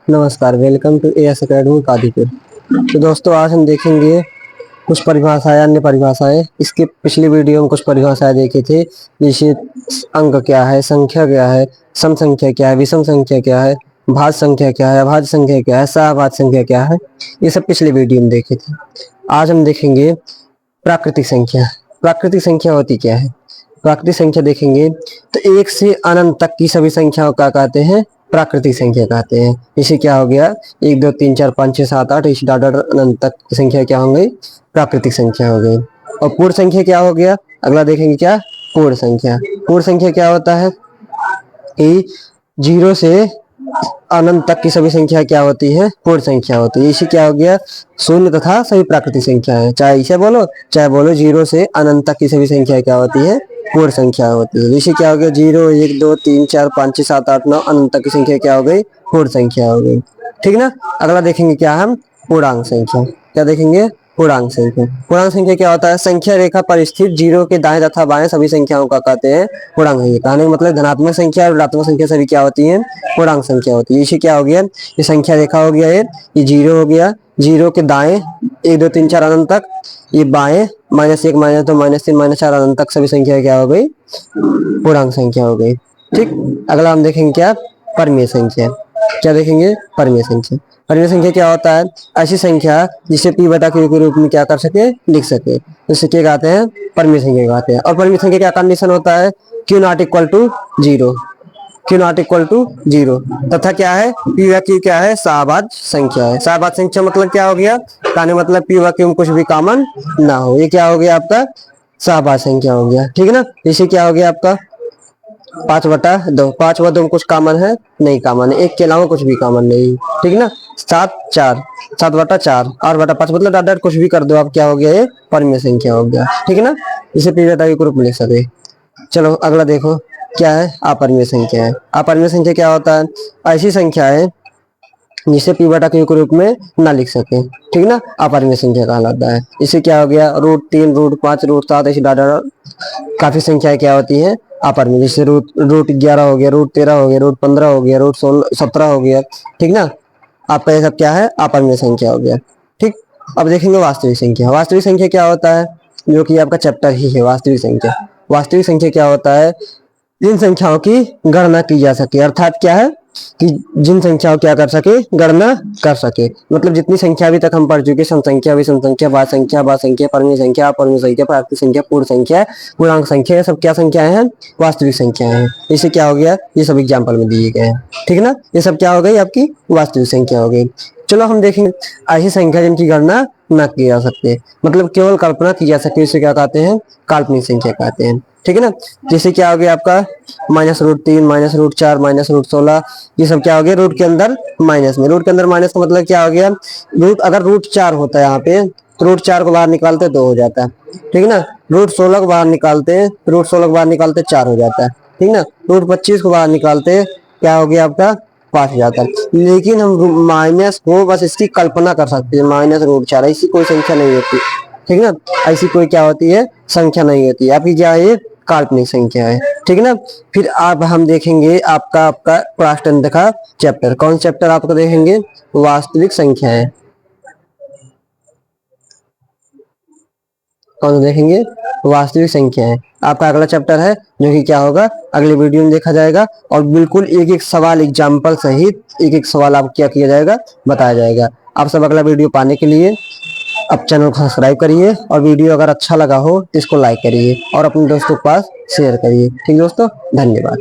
नमस्कार, welcome to AS academy Kadipur. तो दोस्तों, आज हम देखेंगे कुछ परिभाषाएं, अन्य परिभाषाएं। इसके पिछली वीडियो में कुछ परिभाषाएं देखी थी, जैसे अंक क्या है, संख्या क्या है, सम संख्या क्या है, विषम संख्या क्या है, भाज्य संख्या क्या है, अभाज्य संख्या क्या है, सहभाज्य संख्या क्या है। ये सब पिछली वीडियो में देखे थे। आज हम देखेंगे प्राकृतिक संख्या। प्राकृतिक संख्या होती क्या है? प्राकृतिक संख्या देखेंगे तो एक से अनंत तक की सभी संख्याओं का कहते हैं प्राकृतिक संख्या कहते हैं। इसे क्या हो गया, 1 2 3 4 5 6 7 8 इसी डाटा अनंत तक की संख्या क्या हो गई, प्राकृतिक संख्या हो गई। और पूर्ण संख्या क्या हो गया, अगला देखेंगे क्या, पूर्ण संख्या। पूर्ण संख्या क्या होता है कि 0 से अनंत तक की सभी संख्या क्या होती है, पूर्ण संख्या होती है। इसी क्या हो गया, शून्य तथा सभी प्राकृतिक संख्या है, चाहे इसे बोलो चाहे बोलो। 0 से अनंत तक की सभी संख्या क्या होती है, पूर्ण संख्या होती है। इसी क्या हो गया, 0 1 2 3 4 5 6 7 8 9 अनंत तक की संख्या क्या हो गई, पूर्ण संख्या हो गई। ठीक ना। अगला देखेंगे क्या, हम पूर्णांक संख्या। क्या देखेंगे, पूर्णांक संख्या। पूर्णांक संख्या क्या होता है, संख्या रेखा पर स्थित 0 के दाएं तथा बाएं सभी संख्याओं का कहते हैं पूर्णांक संख्या। कहने का मतलब धनात्मक संख्या और ऋणात्मक संख्या सभी क्या होती है, पूर्णांक संख्या होती है। इसे क्या हो गया, ये संख्या रेखा हो गया, ये 0 हो गया। 0 के दाएं 1 2 3 4 अनंत तक, ये बाएं -1 -2 -3 -4 अनंत तक सभी संख्या क्या हो गई, पूर्णांक संख्या हो गई। ठीक। अगला हम देखेंगे क्या, परिमेय संख्या। क्या देखेंगे, परिमेय संख्या। परिमेय संख्या क्या होता है, ऐसी संख्या जिसे p बटा q के रूप में क्या कर सके, लिख सके, इसे क्या कहते हैं, परिमेय संख्या कहते हैं। और परिमेय संख्या क्या कंडीशन होता है, q not equal to 0, q not equal to 0 तथा क्या है, p व q क्या है, सहभाज्य संख्या है। सहभाज्य संख्या मतलब क्या हो गया, कहने मतलब p व q में कुछ भी कॉमन ना हो, ये क्या हो गया आपका सहभाज्य संख्या हो गया। ठीक है ना। इसे क्या हो गया आपका 5/2, 5/2 में कुछ कॉमन है, नहीं कॉमन है, 1 के अलावा कुछ भी कॉमन नहीं। ठीक है ना। 7/4, 7/4 8/5 मतलब डाटा कुछ भी कर दो आप, क्या हो गया, ये परिमेय संख्या हो गया। ठीक है ना। इसे p बटा q के रूप में लिख सके। चलो अगला देखो क्या है, अपरिमेय संख्या है। अपरिमेय संख्या क्या होता है, ऐसी संख्या है जिसे p बटा q के रूप में ना लिख सके। ठीक ना, अपरिमेय संख्या कहलाता है। इसे क्या हो गया, √3 √5 √7 ऐसी डाटा काफी संख्याएं क्या होती है, अपरिमेय। जैसे √11 हो गया, √13 हो गया, √15 हो गया, √17 हो गया। ठीक ना। आपका ये सब क्या है, अपरिमेय संख्या हो गया। ठीक। अब देखेंगे वास्तविक संख्या। वास्तविक संख्या क्या होता है, जो कि आपका चैप्टर ही है वास्तविक संख्या। वास्तविक संख्या क्या होता है, जिन संख्याओं की गणना की जा सके, अर्थात क्या है कि जिन संख्याओं क्या कर सके, गणना कर सके। मतलब जितनी संख्या अभी तक हम पढ़ चुके, सम संख्या, विषम संख्या, भाज्य संख्या, अभाज्य संख्या, परिमेय संख्या, अपरिमेय संख्या, प्राकृतिक संख्या, पूर्ण संख्या, पूर्णांक संख्या, ये सब क्या संख्याएं हैं, वास्तविक संख्याएं हैं। इसे क्या हो गया, ये सब एग्जाम्पल में दिए गए हैं। ठीक है ना। ये सब क्या हो गई, आपकी वास्तविक संख्या हो गई। चलो हम देखेंगे ऐसी संख्या जिनकी गणना न की जा सकते, मतलब केवल कल्पना की जा सकती है, इसे क्या कहते हैं, काल्पनिक संख्या कहते हैं। ठीक है ना। जैसे क्या हो गया आपका -√3 -√4 -√16, ये सब क्या हो गया, रूट के अंदर माइनस में। रूट के अंदर माइनस का मतलब क्या हो गया, रूट अगर √4 होता है यहाँ पे, तो √4 को बाहर निकालते 2 हो जाता है। ठीक है ना। √16 को बाहर निकालते, √16 को बाहर निकालते 4 हो जाता है। ठीक ना। √25 को बाहर निकालते क्या हो गया आपका 5 हो जाता है। लेकिन हम माइनस को बस इसकी कल्पना कर सकते हैं, -√4 ऐसी कोई संख्या नहीं होती। ठीक है ना। ऐसी कोई क्या होती है, संख्या नहीं होती आपकी, क्या है, काल्पनिक संख्या है। ठीक है ना। फिर अब हम देखेंगे आपका क्लास 10 का चैप्टर। कौन चैप्टर आपको देखेंगे, वास्तविक संख्या है। कौन देखेंगे, वास्तविक संख्या है। आपका अगला चैप्टर है, जो कि क्या होगा, अगले वीडियो में देखा जाएगा। और बिल्कुल एक एक सवाल एग्जाम्पल सहित एक एक सवाल आपको क्या किया जाएगा, बताया जाएगा। आप सब अगला वीडियो पाने के लिए अब चैनल को सब्सक्राइब करिए, और वीडियो अगर अच्छा लगा हो तो इसको लाइक करिए और अपने दोस्तों के पास शेयर करिए। ठीक दोस्तों, धन्यवाद।